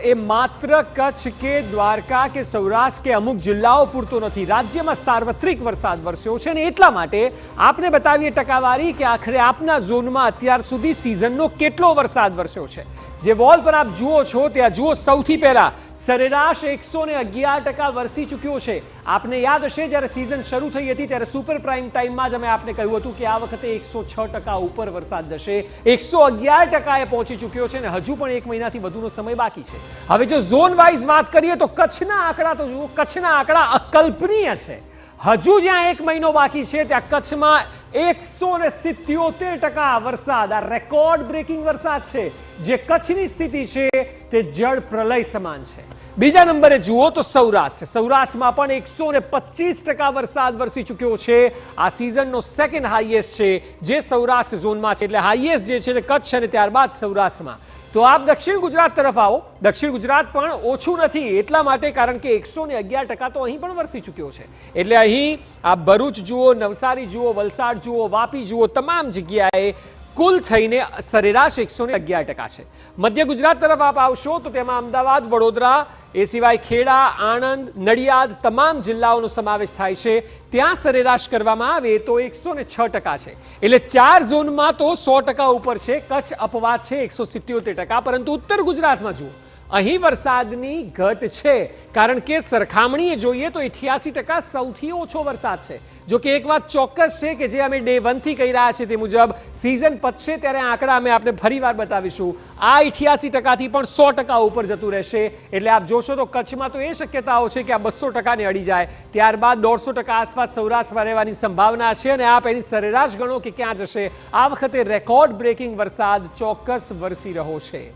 એ માત્ર કચ્છ કે દ્વારકા કે સૌરાષ્ટ્ર કે અમુક જિલ્લાઓ પૂરતો નથી, રાજ્યમાં સાર્વત્રિક વરસાદ વરસ્યો છે અને એટલા માટે આપને બતાવીએ ટકાવારી કે આખરે આપના ઝોનમાં અત્યાર સુધી સિઝનનો કેટલો વરસાદ વરસ્યો છે। જે વોલ પર આપ જુઓ છો ત્યાં જુઓ, સૌથી પહેલા સરેરાશ 111% વરસી ચૂક્યો છે। આપને યાદ હશે જ્યારે સિઝન શરૂ થઈ હતી ત્યારે સુપર પ્રાઇમ ટાઈમમાં જ અમે આપને કહ્યું હતું કે આ વખતે 106% ઉપર વરસાદ જશે, 111%એ પહોંચી ચૂક્યો છે અને હજુ પણ 1 મહિનાથી વધુનો સમય બાકી છે। હવે જો ઝોન વાઇઝ વાત કરીએ તો કચ્છના આંકડા તો જુઓ, કચ્છના આંકડા અકલ્પનીય છે। હજુ જ્યાં 1 મહિનો બાકી છે ત્યાં કચ્છમાં 177% વરસાદ, આ રેકોર્ડ બ્રેકિંગ વરસાદ છે। જે કચ્છની સ્થિતિ છે તે જળ પ્રલય સમાન છે। બીજા નંબરે જુઓ તો સૌરાષ્ટ્રમાં પણ 125% વરસાદ વરસી ચૂક્યો છે। આ સિઝનનો સેકન્ડ હાઈએસ્ટ છે જે સૌરાષ્ટ્ર ઝોનમાં છે, એટલે હાઈએસ્ટ જે છે તે કચ્છ અને ત્યારબાદ સૌરાષ્ટ્રમાં। તો આપ દક્ષિણ ગુજરાત તરફ આવો, દક્ષિણ ગુજરાત પણ ઓછું નથી એટલા માટે કારણ કે 111% તો અહીં પણ વરસી ચૂક્યો છે। એટલે અહીં આપ ભરૂચ જુઓ, નવસારી જુઓ, વલસાડ જુઓ, વાપી જુઓ, તમામ જગ્યાએ કુલ થઈને સરેરાશ 111% છે। મધ્ય ગુજરાત તરફ આપ આવશો તો તેમાં અમદાવાદ, વડોદરા, એ સિવાય ખેડા, આણંદ, નડિયાદ તમામ જિલ્લાઓનો સમાવેશ થાય છે। ત્યાં સરેરાશ કરવામાં આવે તો 106% છે, એટલે 4 ઝોનમાં તો 100% ઉપર છે। કચ્છ અપવાદ છે 177%, પરંતુ ઉત્તર ગુજરાતમાં જુઓ અહીં વરસાદની ઘટ છે કારણ કે સરખામણીએ જોઈએ તો 88% સૌથી ઓછો વરસાદ છે। જો કે એક વાત ચોક્કસ છે કે જે અમે ડે 1 થી કહી રહ્યા છીએ તે મુજબ સિઝન પતશે ત્યારે આંકડા અમે આપને ફરીવાર બતાવીશું, આ 88%થી પણ 100% ઉપર જતું રહેશે। એટલે આપ જોશો તો કચ્છમાં તો એ શક્યતાઓ છે કે આ 200%ને અડી જાય, ત્યારબાદ 150% આસપાસ સૌરાષ્ટ્રમાં રહેવાની સંભાવના છે અને આપ એની સરેરાશ ગણો કે ક્યાં જશે। આ વખતે રેકોર્ડ બ્રેકિંગ વરસાદ ચોક્કસ વરસી રહ્યો છે।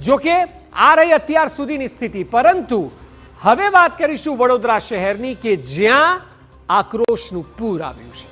જો કે આ રહી અત્યાર સુધીની સ્થિતિ, પરંતુ હવે વાત કરીશું વડોદરા શહેરની કે જ્યાં આક્રોશનું પૂર આવ્યું છે।